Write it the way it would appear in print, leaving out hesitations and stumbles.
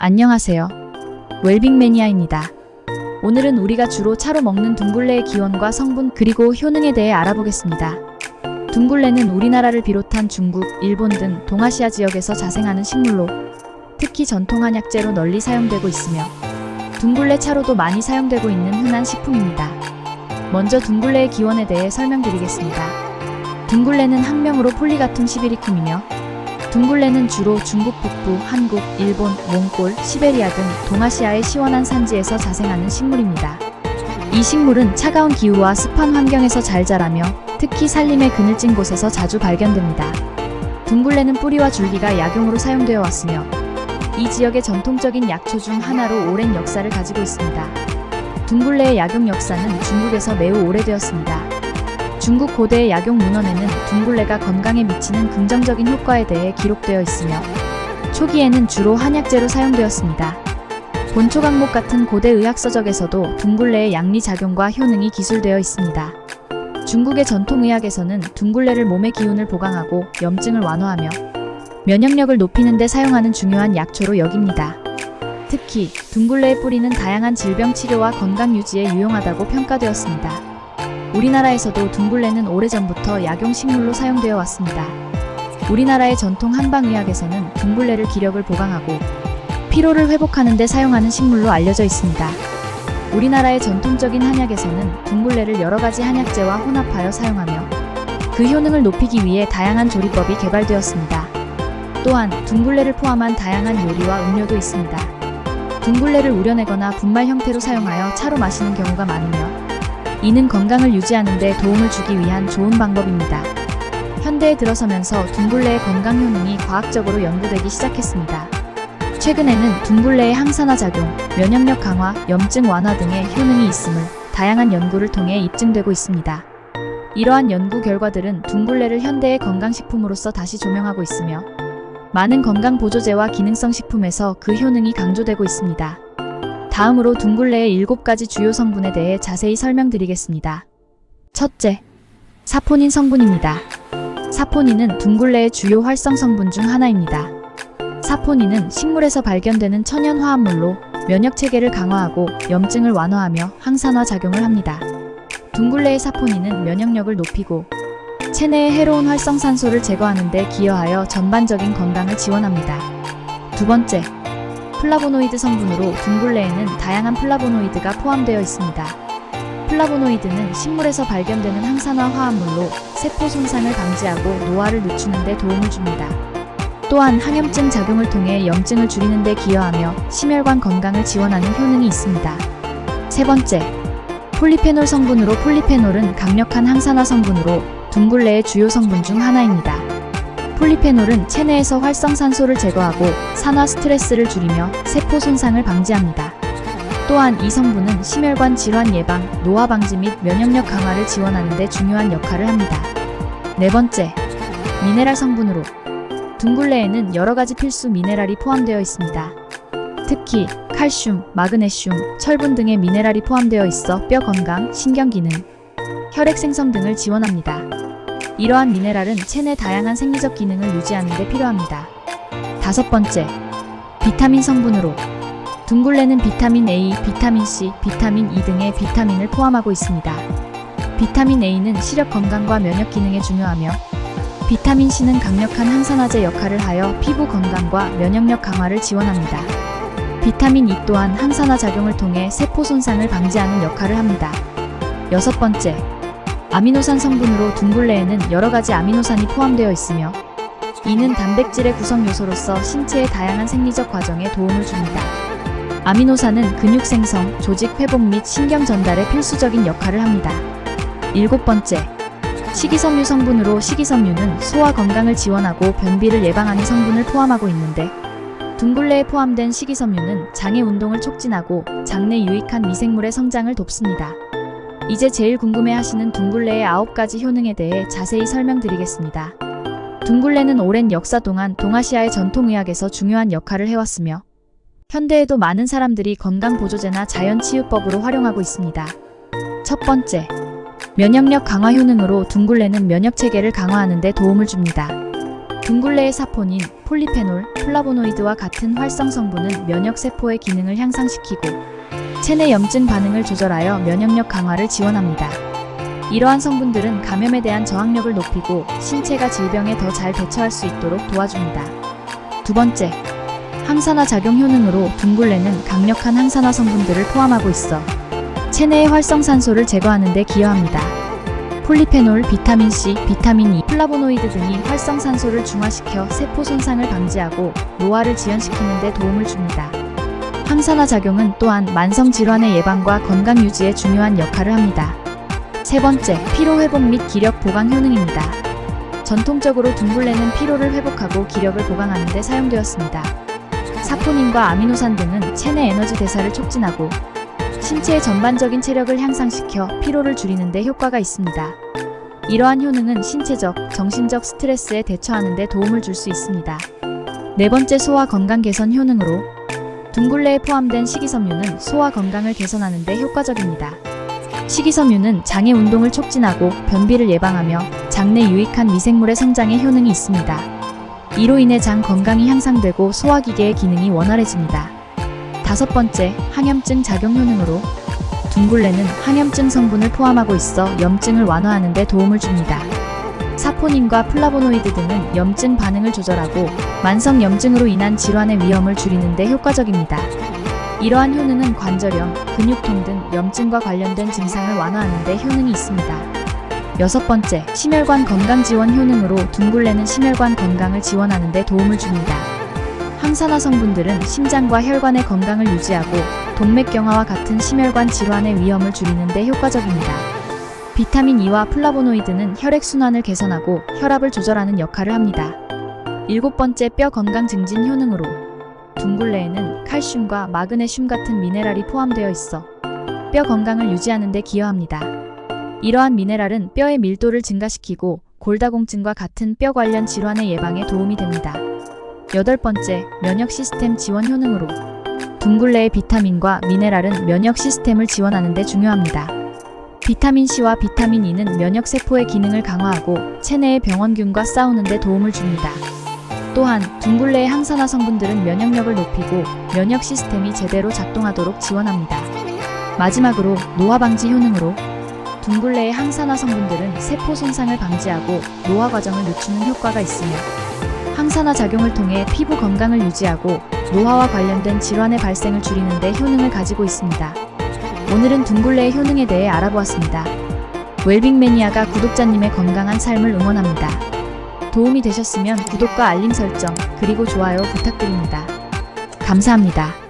안녕하세요. 웰빙 매니아입니다. 오늘은 우리가 주로 차로 먹는 둥글레의 기원과 성분 그리고 효능에 대해 알아보겠습니다. 둥글레는 우리나라를 비롯한 중국, 일본 등 동아시아 지역에서 자생하는 식물로 특히 전통 한약재로 널리 사용되고 있으며 둥글레 차로도 많이 사용되고 있는 흔한 식품입니다. 먼저 둥글레의 기원에 대해 설명드리겠습니다. 둥글레는 학명으로 폴리가툼 시베리쿰이며 둥글레는 주로 중국 북부, 한국, 일본, 몽골, 시베리아 등 동아시아의 시원한 산지에서 자생하는 식물입니다. 이 식물은 차가운 기후와 습한 환경에서 잘 자라며 특히 산림의 그늘진 곳에서 자주 발견됩니다. 둥글레는 뿌리와 줄기가 약용으로 사용되어 왔으며 이 지역의 전통적인 약초 중 하나로 오랜 역사를 가지고 있습니다. 둥글레의 약용 역사는 중국에서 매우 오래되었습니다. 중국 고대의 약용 문헌에는 둥글레가 건강에 미치는 긍정적인 효과에 대해 기록되어 있으며 초기에는 주로 한약재로 사용되었습니다. 본초강목 같은 고대 의학서적에서도 둥글레의 양리작용과 효능이 기술되어 있습니다. 중국의 전통의학에서는 둥글레를 몸의 기운을 보강하고 염증을 완화하며 면역력을 높이는 데 사용하는 중요한 약초로 여깁니다. 특히 둥글레의 뿌리는 다양한 질병 치료와 건강 유지에 유용하다고 평가되었습니다. 우리나라에서도 둥글레는 오래전부터 약용식물로 사용되어 왔습니다. 우리나라의 전통 한방의학에서는 둥글레를 기력을 보강하고 피로를 회복하는 데 사용하는 식물로 알려져 있습니다. 우리나라의 전통적인 한약에서는 둥글레를 여러가지 한약재와 혼합하여 사용하며 그 효능을 높이기 위해 다양한 조리법이 개발되었습니다. 또한 둥글레를 포함한 다양한 요리와 음료도 있습니다. 둥글레를 우려내거나 분말 형태로 사용하여 차로 마시는 경우가 많으며 이는 건강을 유지하는 데 도움을 주기 위한 좋은 방법입니다. 현대에 들어서면서 둥글레의 건강 효능이 과학적으로 연구되기 시작했습니다. 최근에는 둥글레의 항산화 작용, 면역력 강화, 염증 완화 등의 효능이 있음을 다양한 연구를 통해 입증되고 있습니다. 이러한 연구 결과들은 둥글레를 현대의 건강식품으로서 다시 조명하고 있으며 많은 건강보조제와 기능성 식품에서 그 효능이 강조되고 있습니다. 다음으로 둥글레의 7가지 주요 성분에 대해 자세히 설명드리겠습니다. 첫째, 사포닌 성분입니다. 사포닌은 둥글레의 주요 활성 성분 중 하나입니다. 사포닌은 식물에서 발견되는 천연 화합물로 면역체계를 강화하고 염증을 완화하며 항산화 작용을 합니다. 둥글레의 사포닌은 면역력을 높이고 체내의 해로운 활성산소를 제거하는 데 기여하여 전반적인 건강을 지원합니다. 두 번째, 플라보노이드 성분으로 둥글레에는 다양한 플라보노이드가 포함되어 있습니다. 플라보노이드는 식물에서 발견되는 항산화 화합물로 세포 손상을 방지하고 노화를 늦추는 데 도움을 줍니다. 또한 항염증 작용을 통해 염증을 줄이는 데 기여하며 심혈관 건강을 지원하는 효능이 있습니다. 세 번째, 폴리페놀 성분으로 폴리페놀은 강력한 항산화 성분으로 둥글레의 주요 성분 중 하나입니다. 폴리페놀은 체내에서 활성산소를 제거하고 산화 스트레스를 줄이며 세포 손상을 방지합니다. 또한 이 성분은 심혈관 질환 예방, 노화 방지 및 면역력 강화를 지원하는 데 중요한 역할을 합니다. 네 번째, 미네랄 성분으로 둥글레에는 여러가지 필수 미네랄이 포함되어 있습니다. 특히 칼슘, 마그네슘, 철분 등의 미네랄이 포함되어 있어 뼈 건강, 신경 기능, 혈액 생성 등을 지원합니다. 이러한 미네랄은 체내 다양한 생리적 기능을 유지하는 데 필요합니다. 다섯 번째, 비타민 성분으로 둥글레는 비타민 A, 비타민 C, 비타민 E 등의 비타민을 포함하고 있습니다. 비타민 A는 시력 건강과 면역 기능에 중요하며 비타민 C는 강력한 항산화제 역할을 하여 피부 건강과 면역력 강화를 지원합니다. 비타민 E 또한 항산화 작용을 통해 세포 손상을 방지하는 역할을 합니다. 여섯 번째, 아미노산 성분으로 둥글레에는 여러가지 아미노산이 포함되어 있으며 이는 단백질의 구성 요소로서 신체의 다양한 생리적 과정에 도움을 줍니다. 아미노산은 근육 생성, 조직 회복 및 신경 전달에 필수적인 역할을 합니다. 일곱 번째, 식이섬유 성분으로 식이섬유는 소화 건강을 지원하고 변비를 예방하는 성분을 포함하고 있는데 둥글레에 포함된 식이섬유는 장의 운동을 촉진하고 장내 유익한 미생물의 성장을 돕습니다. 이제 제일 궁금해하시는 둥글레의 9가지 효능에 대해 자세히 설명드리겠습니다. 둥글레는 오랜 역사 동안 동아시아의 전통의학에서 중요한 역할을 해왔으며 현대에도 많은 사람들이 건강보조제나 자연치유법으로 활용하고 있습니다. 첫 번째, 면역력 강화 효능으로 둥글레는 면역체계를 강화하는 데 도움을 줍니다. 둥글레의 사포닌, 폴리페놀, 플라보노이드와 같은 활성 성분은 면역세포의 기능을 향상시키고 체내 염증 반응을 조절하여 면역력 강화를 지원합니다. 이러한 성분들은 감염에 대한 저항력을 높이고 신체가 질병에 더 잘 대처할 수 있도록 도와줍니다. 두 번째, 항산화 작용 효능으로 둥글레는 강력한 항산화 성분들을 포함하고 있어 체내의 활성산소를 제거하는 데 기여합니다. 폴리페놀, 비타민C, 비타민 E, 플라보노이드 등이 활성산소를 중화시켜 세포 손상을 방지하고 노화를 지연시키는 데 도움을 줍니다. 항산화 작용은 또한 만성 질환의 예방과 건강 유지에 중요한 역할을 합니다. 세 번째, 피로 회복 및 기력 보강 효능입니다. 전통적으로 둥글레는 피로를 회복하고 기력을 보강하는 데 사용되었습니다. 사포닌과 아미노산 등은 체내 에너지 대사를 촉진하고 신체의 전반적인 체력을 향상시켜 피로를 줄이는 데 효과가 있습니다. 이러한 효능은 신체적, 정신적 스트레스에 대처하는 데 도움을 줄 수 있습니다. 네 번째, 소화 건강 개선 효능으로 둥글레에 포함된 식이섬유는 소화 건강을 개선하는 데 효과적입니다. 식이섬유는 장의 운동을 촉진하고 변비를 예방하며 장내 유익한 미생물의 성장에 효능이 있습니다. 이로 인해 장 건강이 향상되고 소화기계의 기능이 원활해집니다. 다섯 번째, 항염증 작용 효능으로 둥글레는 항염증 성분을 포함하고 있어 염증을 완화하는 데 도움을 줍니다. 사포닌과 플라보노이드 등은 염증 반응을 조절하고 만성 염증으로 인한 질환의 위험을 줄이는 데 효과적입니다. 이러한 효능은 관절염, 근육통 등 염증과 관련된 증상을 완화하는 데 효능이 있습니다. 여섯 번째, 심혈관 건강 지원 효능으로 둥글레는 심혈관 건강을 지원하는 데 도움을 줍니다. 항산화 성분들은 심장과 혈관의 건강을 유지하고 동맥경화와 같은 심혈관 질환의 위험을 줄이는 데 효과적입니다. 비타민 E와 플라보노이드는 혈액순환을 개선하고 혈압을 조절하는 역할을 합니다. 일곱 번째, 뼈 건강 증진 효능으로 둥글레에는 칼슘과 마그네슘 같은 미네랄이 포함되어 있어 뼈 건강을 유지하는 데 기여합니다. 이러한 미네랄은 뼈의 밀도를 증가시키고 골다공증과 같은 뼈 관련 질환의 예방에 도움이 됩니다. 여덟 번째, 면역 시스템 지원 효능으로 둥글레의 비타민과 미네랄은 면역 시스템을 지원하는 데 중요합니다. 비타민C와 비타민 E는 면역세포의 기능을 강화하고 체내의 병원균과 싸우는 데 도움을 줍니다. 또한 둥글레의 항산화 성분들은 면역력을 높이고 면역 시스템이 제대로 작동하도록 지원합니다. 마지막으로 노화 방지 효능으로 둥글레의 항산화 성분들은 세포 손상을 방지하고 노화 과정을 늦추는 효과가 있으며 항산화 작용을 통해 피부 건강을 유지하고 노화와 관련된 질환의 발생을 줄이는 데 효능을 가지고 있습니다. 오늘은 둥글레의 효능에 대해 알아보았습니다. 웰빙 매니아가 구독자님의 건강한 삶을 응원합니다. 도움이 되셨으면 구독과 알림 설정, 그리고 좋아요 부탁드립니다. 감사합니다.